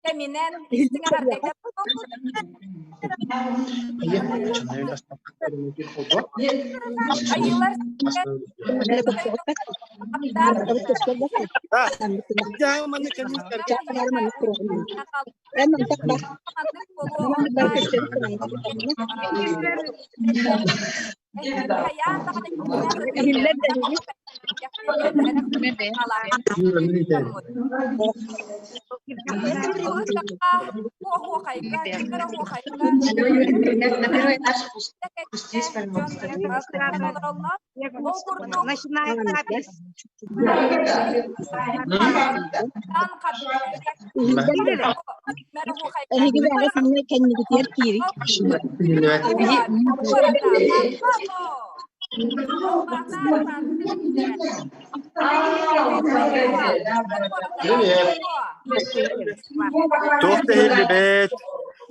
Keminen istinga gardega ayılar Tohtehilibet,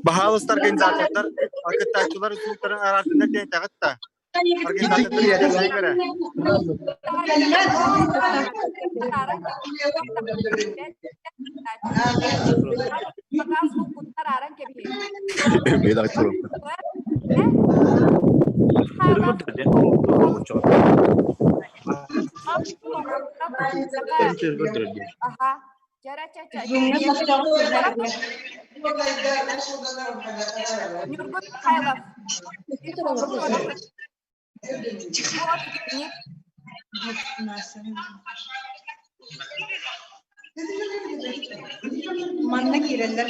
bahalıs organizatörler, akıtçılar usulların arasında tentaqıtta. Organizatörler yedekleyin bere. Beda açıyorum. Aha. Cara caca. Nyurbut kailaf. Manna gireller.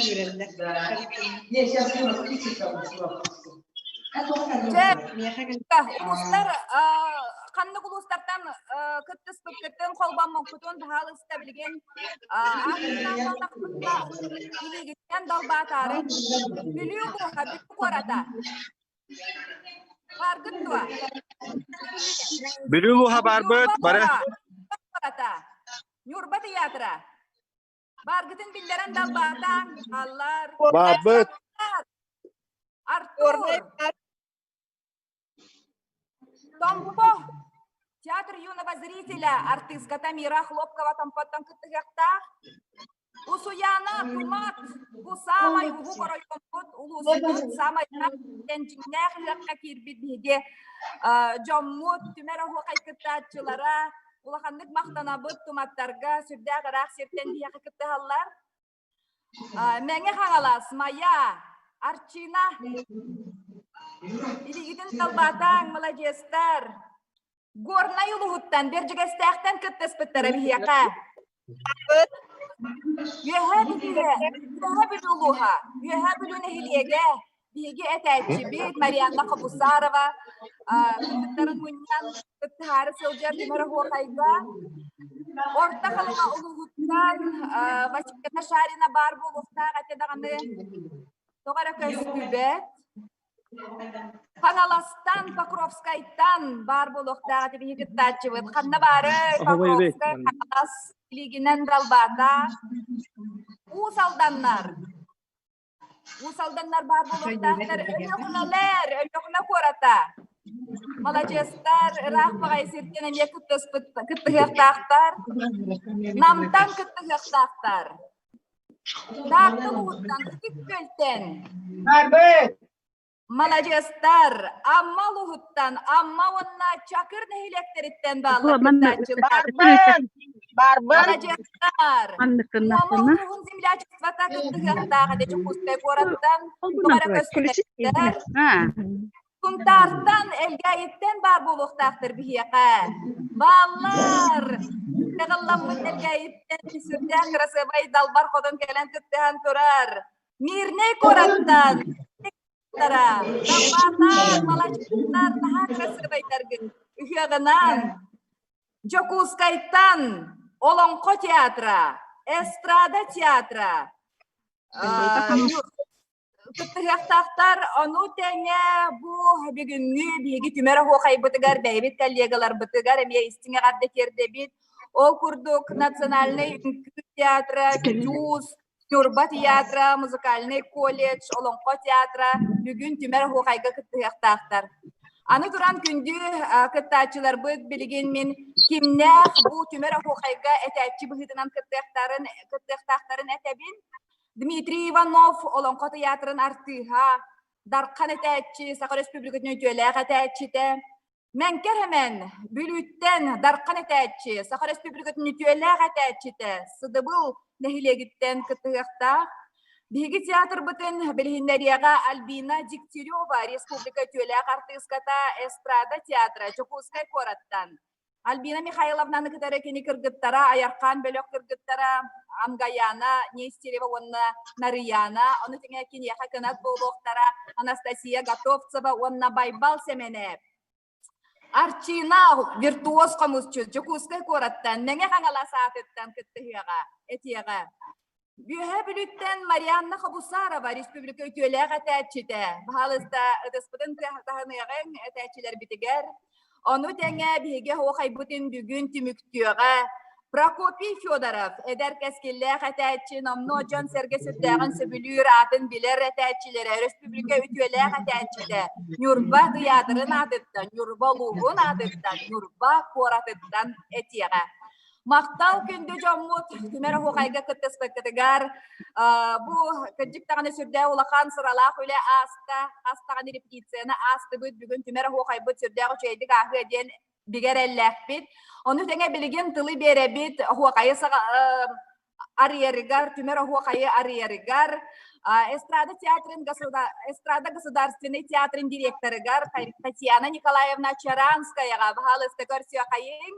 Uluslar kanlı uluslardan kıttıs kıttın kolbanma kutun pahalı istabilgen iligitten dalbatarı biliyor bu habib korata bargıtwa Biliyor bu haber böt bare. Korata Nyurba tiyatra bargıtın billeren dalbatan Allah Barbet. Artur Tompo театр юного зрителя артистка Тамира Хлопкова тампаттан кыттыгакта Усуяна Тумат бу самай угу коройкомпут улусут самай тенчиннях лакка кирбит биге жоммут Түмэр Оһуохай кыттаатчылара улаханнык мактанабыт туматтарга сүрдәгырак сертен дия кыттыгаллар меңе хаңалас Мая Арчина Илигидин талбатаң молодецтар Горнай улуһуттан бержигестээхтен кыттыспыттара бихияка. Юһабилулуха, юһабилунехилиеге, биһиги этээччибит Марианна Кабусарова, кыттарын муньян кыттыхары сылдьар Түмэр Оһуохайга. Орта халыга улуһуттан Василина Шарина бар булуктаах атедаганы тоҕара көстүбет. Ханаластан Покровскайттан бар болуктаға тибиһи кыттааччыбыт. Ханна бары Покровскай Ханалас илигинен далбата. Усалданнар бар болуктаахтар. Өлөкүнө кората. Молодецтар, ыраах багай сиртен эмие кыттыгыактаахтар. Намтан кыттыгыактаахтар. Таактын угуттан көлтен. Молодецтар, амма лугуттан, амма онна чакыр нехилектериттен баалар кыттаачылар. Молодецтар, мамалугун землячествата кыттыгыактаага дечи кустай кораттан, тугара көстүлеттер. Кунтартан элгайиттен бар болуктаактыр бихияка. Баллар, кыгылламмыт элгайиттен сүрдән красивай далбар ходон келен кыттыхан турар. Мирней кораттан, Далбатар, малачтар, наха красивайтаргы үхягынан, Жокускайттан, Олонко театра, Эстрада театра, Кыттыгактактар, ону теңе бу бүгүнгү биги Түмэр Оһуохай бытыгар бэйбит коллегалар бытыгар эмие истиңе гадде кердебит. Ол курдук национальный театра, ТЮЗ, Нюрба театра, музыкальный колледж, Олонко театра, бүгүн Түмэр Оһуохайга кыттыгактактар. Аны туран күндү кыттачылар быт билген мен кимнах бу Түмэр Оһуохайга этәчи быһытынан кыттыктактарын этәбин Дмитрий Иванов олонко театрын артыха даркан этәчи Саха Республикатын өтүөләк этәчите Мәнкер hemen бүлүттен даркан этәчи Саха Республикатын өтүөләк этәчите сыдыбыл нехилегиттен кыттыктак Биги театр бытын билһиннәрияга Альбина Дегтярева республика төөләк артистката эстрада театра Чокускай кораттан. Альбина Михайловнаны кытары кини кыргыттара, Аяркан бөлөк кыргыттара, Ангаяна, Нестерева, онна Нарияна, оны теңе кини яха кынат болуқтара, Анастасия Готовцева, онна Байбал Семенеп. Арчина виртуоз комузчу Чокускай кораттан, неңе хаңала саатыттан кыттыхыяга, этияга. Бүйе бүліттен Марианна Хабусарова республика өтөөләк әтәчите. Бахалыста ыдыспытын тахыныгын әтәчилер битигер. Оны тәңе биге Оһуохай бүтін бүгін түмүктүгә. Прокопий Федоров эдер кәскелләк әтәчи намно жан серге сүттәгын сөбүлүр атын билер әтәчиләре республика өтөөләк әтәчите. Нюрба театрын адыттан, Нюрба лугун адыттан, Нюрба коратыттан этига. Мактал күндү жоммут Түмэр Оһуохайга кыттыспеккетигар бу кыджыктаганы сүрдэ улахан сыралах үле астаганы репетицияны асты быт бүгүн Түмэр Оһуохай быт сүрдэ чейдик ахы ден бигер эллэхпит. Ону теңе билген тылы беребит Оһуохайы арьеригар Түмэр Оһуохайы арьеригар эстрада театрын эстрада государственный театрын директорыгар Татьяна Николаевна Чаранскаяга бахалысты көрсөкайын.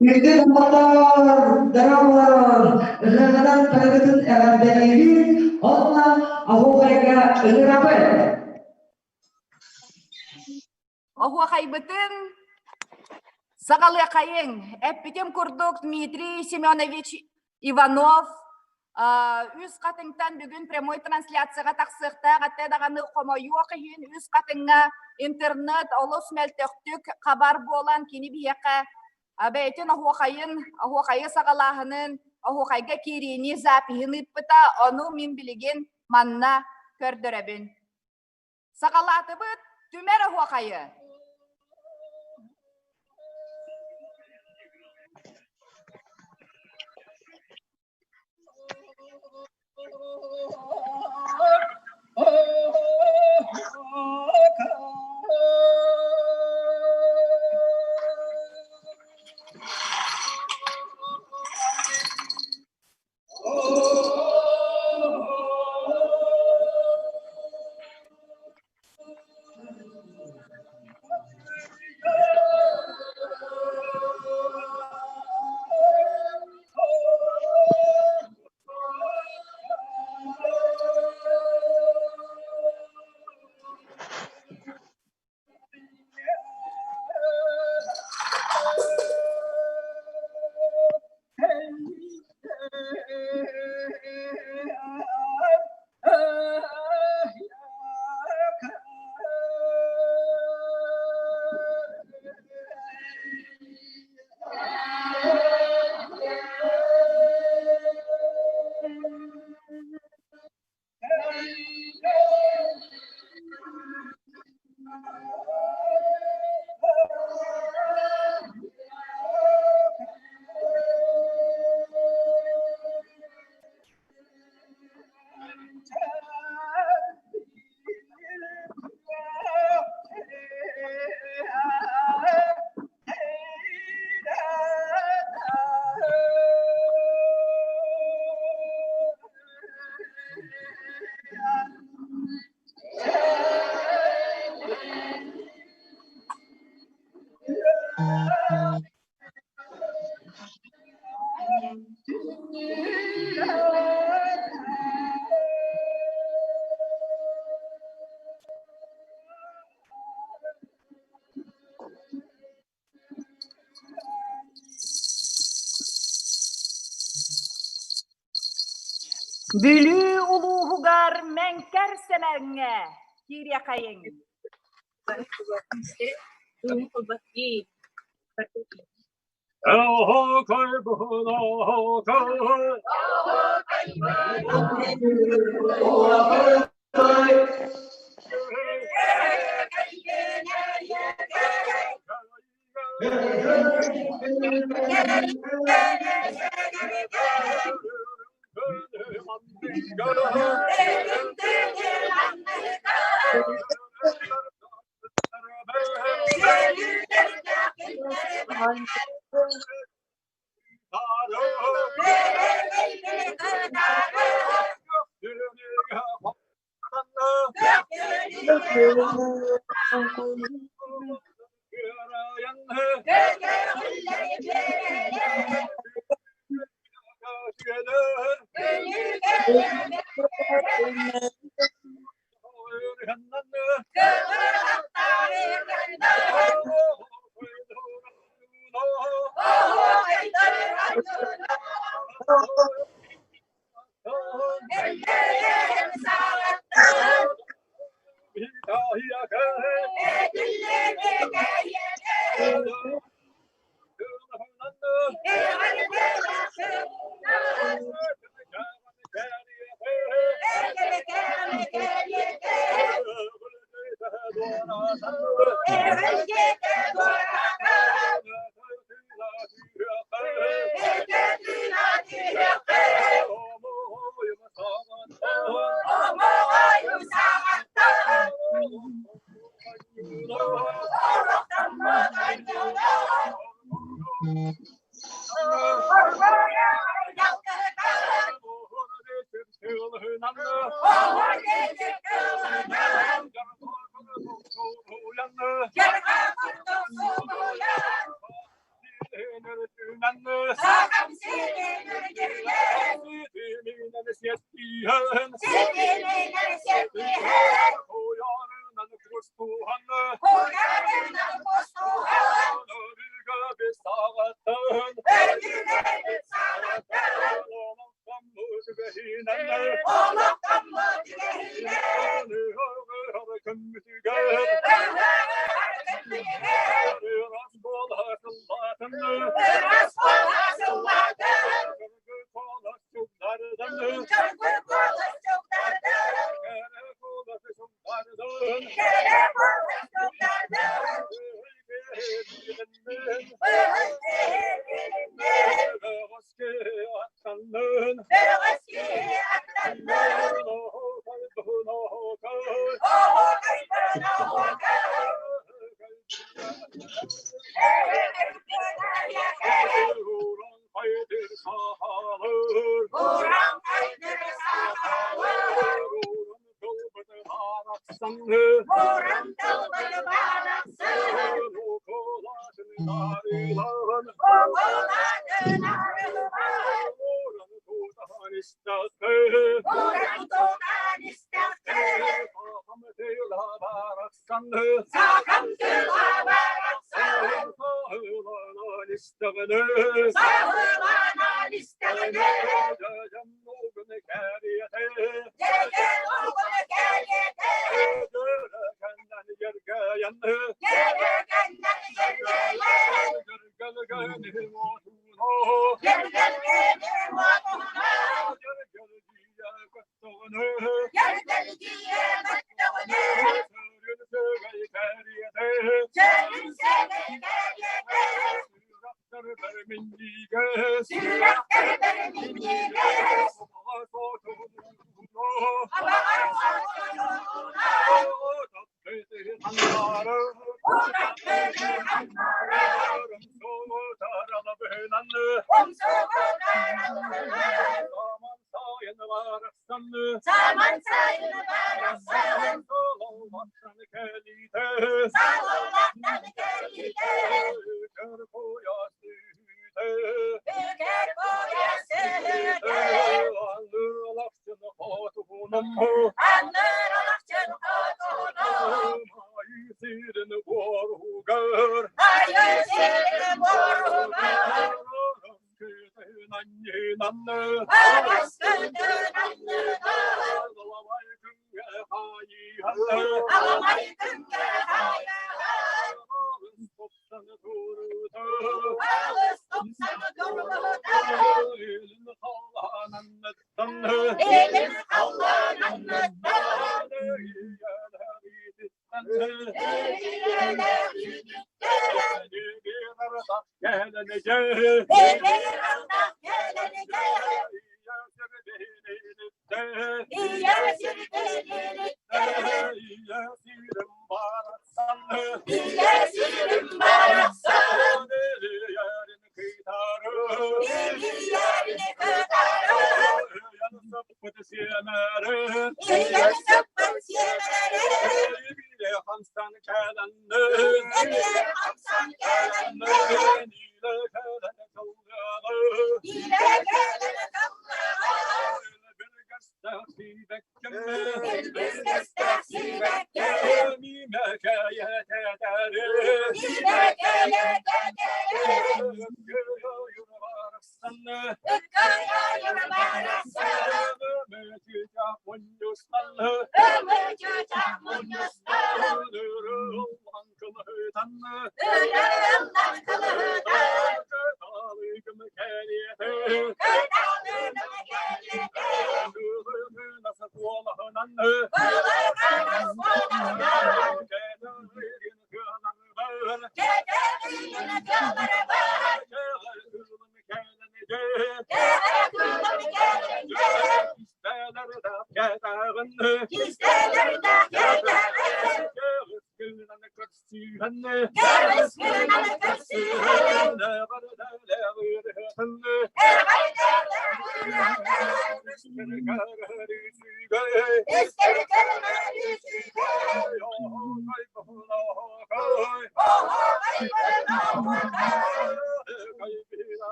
Yüzde numaralar, daralar, ıhınadan tarıgıtın eğerdeleri, onunla Oһuохайga ıhırapı. Oһuохай bıtın sağalı kayın. Epitem kurduk Dmitry Semyonovich Ivanov. Üz katından bugün prямой трансляцияға тақсықта қатты дағаны қомайу оқиын üz katınga internet олыс мәлтөктік қабар болан кені бияқа Абайтын Оһуохайы сағалағының Оһуохайга керені запиын иппыта, оны мен білеген манна көрдірәбін. Сағалаты бұд Түмэр Оһуохайы. Bülü uluğugar menker semerŋe kirya kayın. Oһuохай buhun Oһuохay.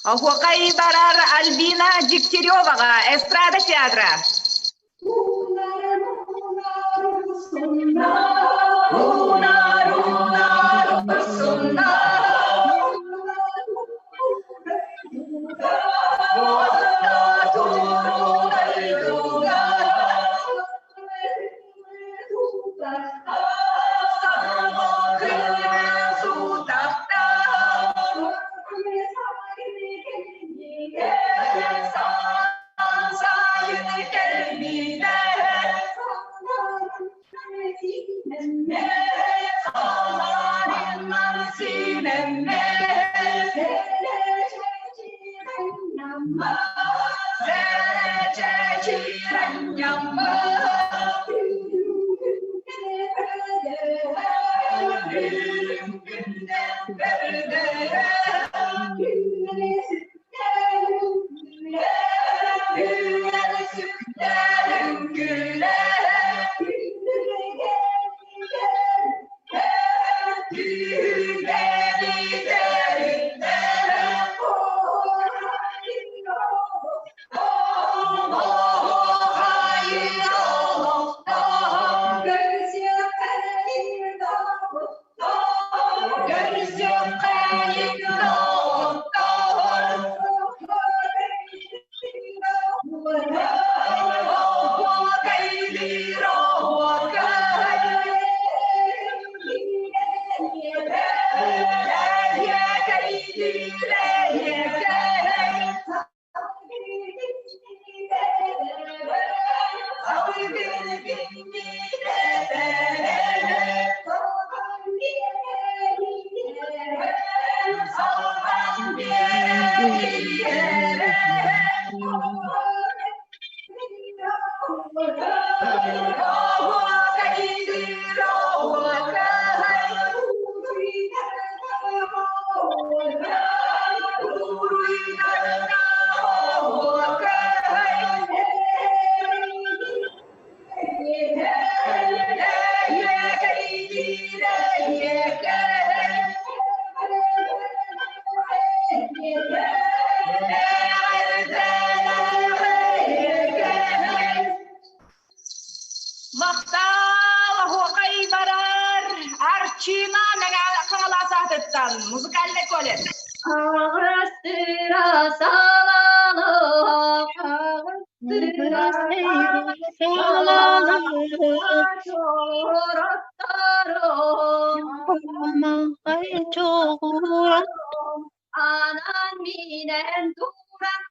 Оһуохай барар Альбина Дегтяревага, эстрада театра. Музыкальный колледж. Anan minen duran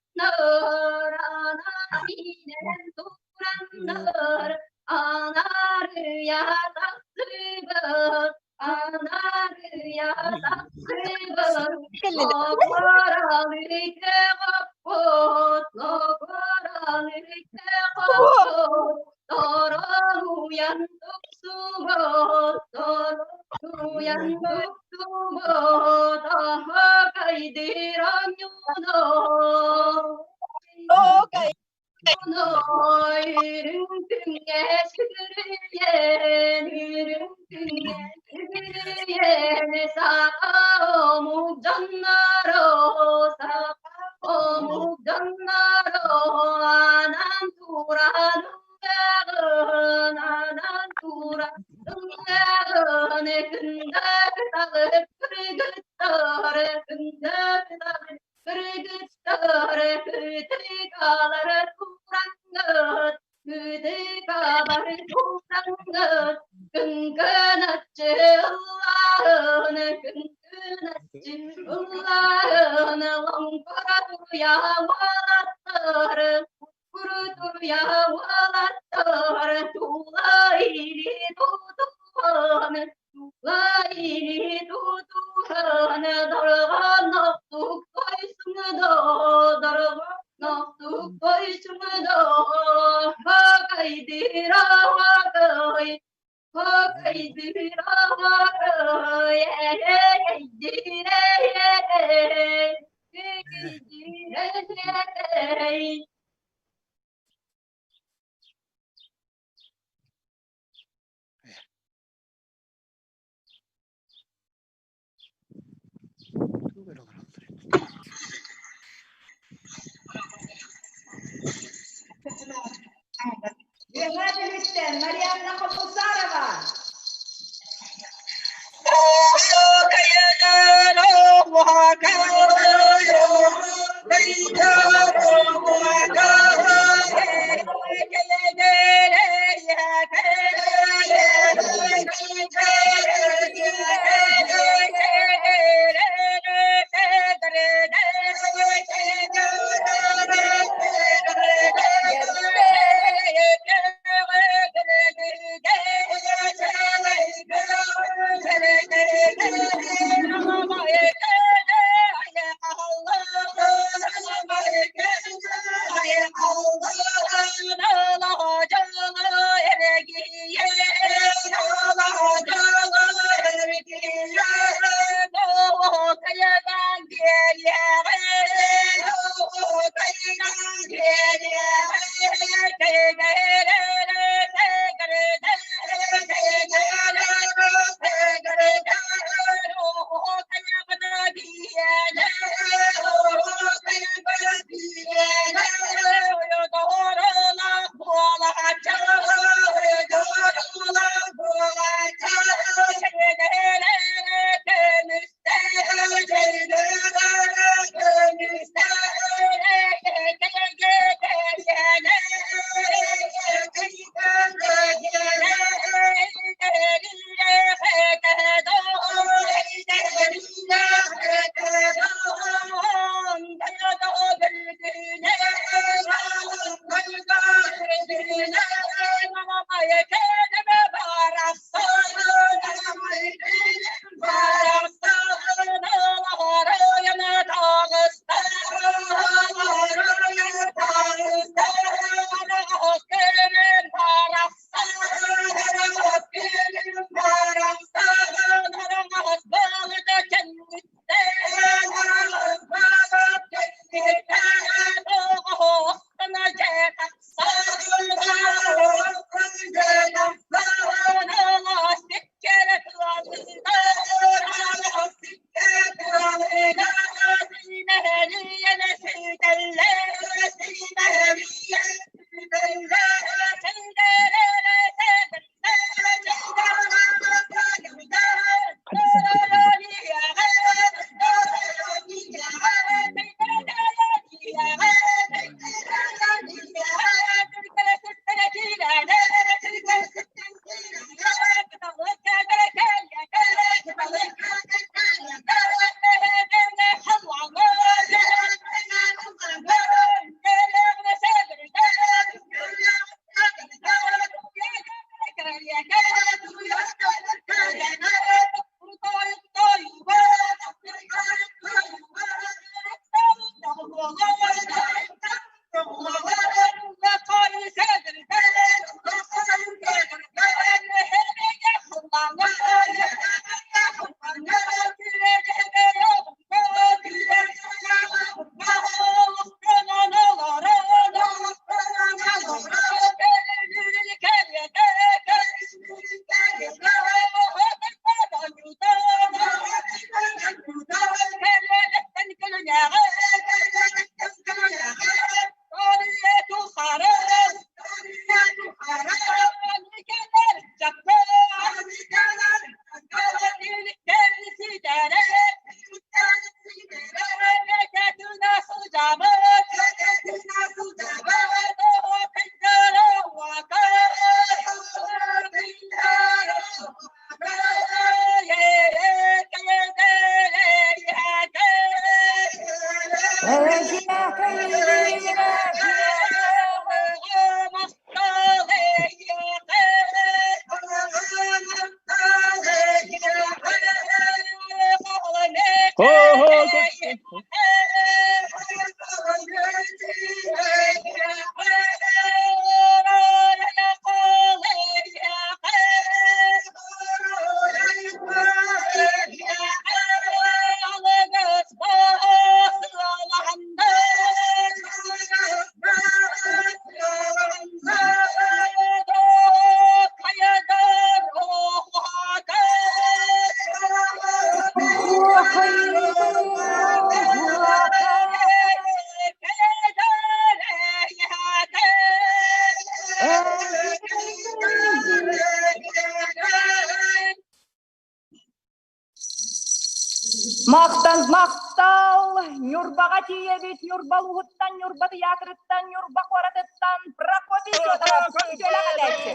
Мақтал, нюрбаға тиебит, нюрбал уғыттан, нюрбаты якырыттан, нюрба қоратыттан, Прокопий Федоров, сөйле қадәтші.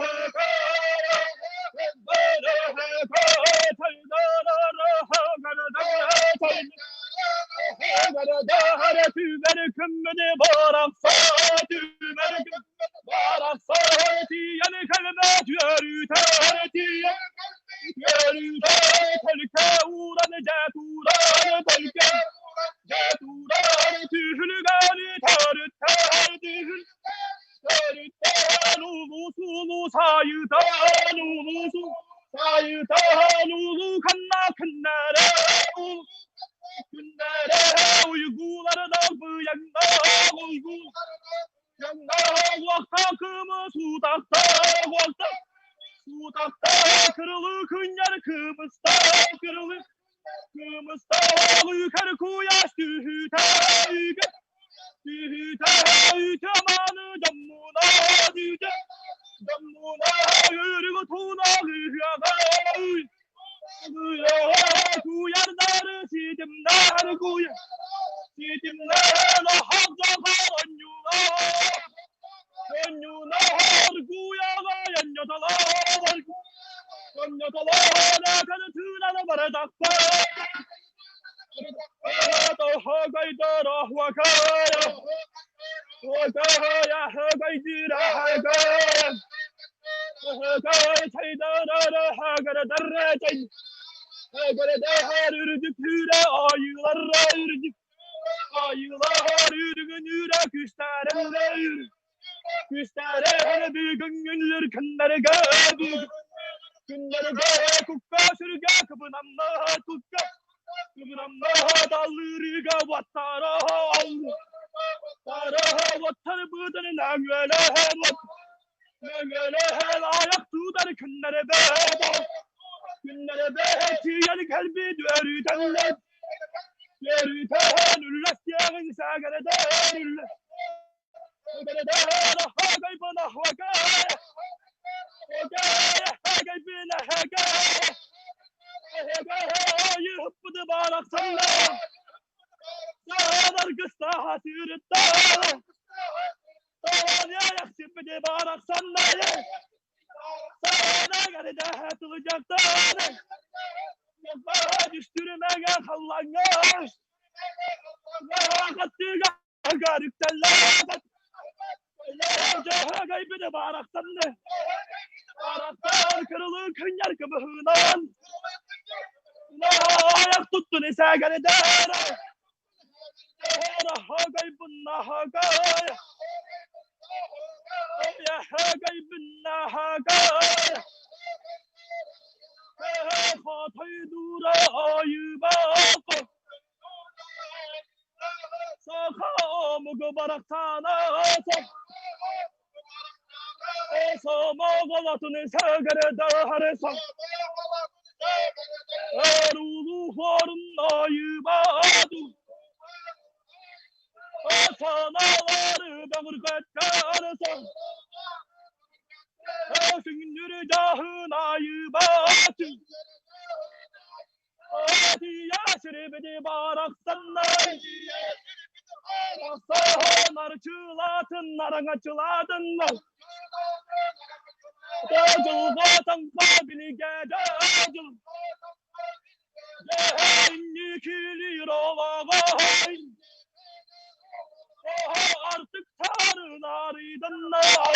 Artık tarın arıydın nar.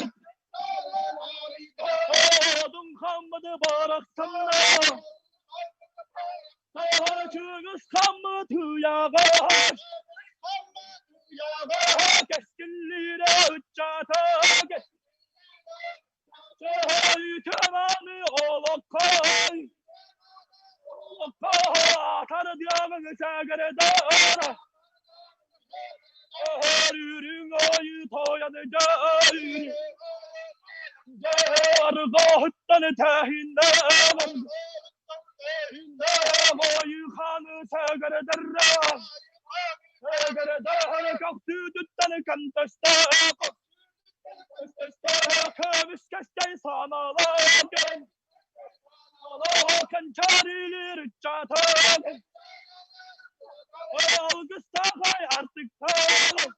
Odun kalmadı baraksanlar. Çıgız kamı tüyağı Keskillire uçata Tömeni olakay Atar diyağın segereder Ürün ayı toyanacak Argahıttan tehinden Ayı kanı segereder Segereder kaktüdütten kantestek Kömüs keskey sanalarken Kançarilir çatan Algıstağay artık tanım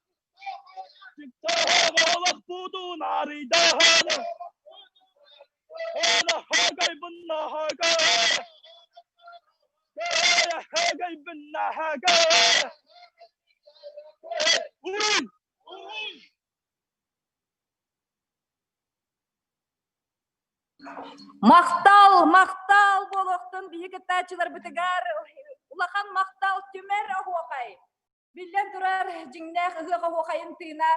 Çıktı oğlak budu naridan Ola hagay bunna hagay Hagay bunna hagay Uy! Maqtal boloqtun bihi kıtaçılar bitigar ulakan maqtal Түмэр Оһуохай. Billen turar jingnak ıgı Оһуохайын tığına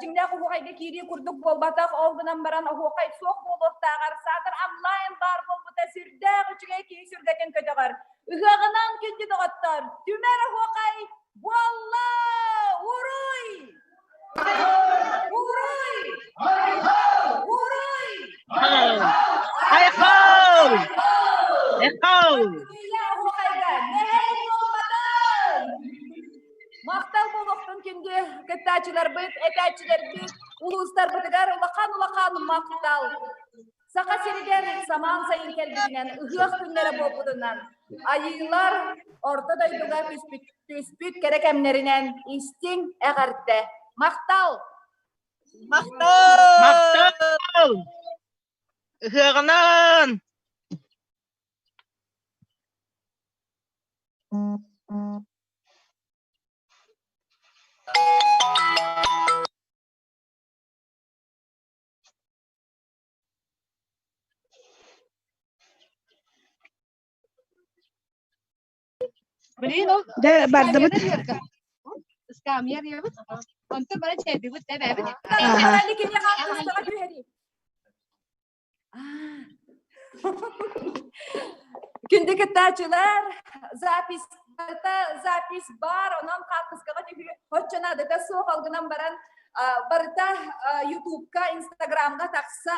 jingnak Оһуохайga kiri kurduk bolbataq olgunan baran Оһуохай soq boloqtağar satır online bar bolbuta sürdaq üçüge ki sürgeten kötegar. Ygıgınan kündü doğattar Түмэр Оһуохай Valla uruy! Uruy! Uruy! Ayakol! Ekol! Maqtal boloqtun kendi kıtaçılar bit, etaçılar bit, uluslar bitigar, ulakan maqtal. Saka serigen saman sayın kelbinen, ıhıaq günlere bobudunan. Ayılar ortada yuduga tüspüt kerekemlerinen istin eğerde. Maqtal. Maktal! Ihığınan! ده بعد بد اسكامير يا بد كنت بلا شادي بد ده بد Kündeki kıtaçılar zapis bar onam kalkıskaga gibi hoççana da soğuk algınan baran barita YouTube'ka Instagram'ga taksı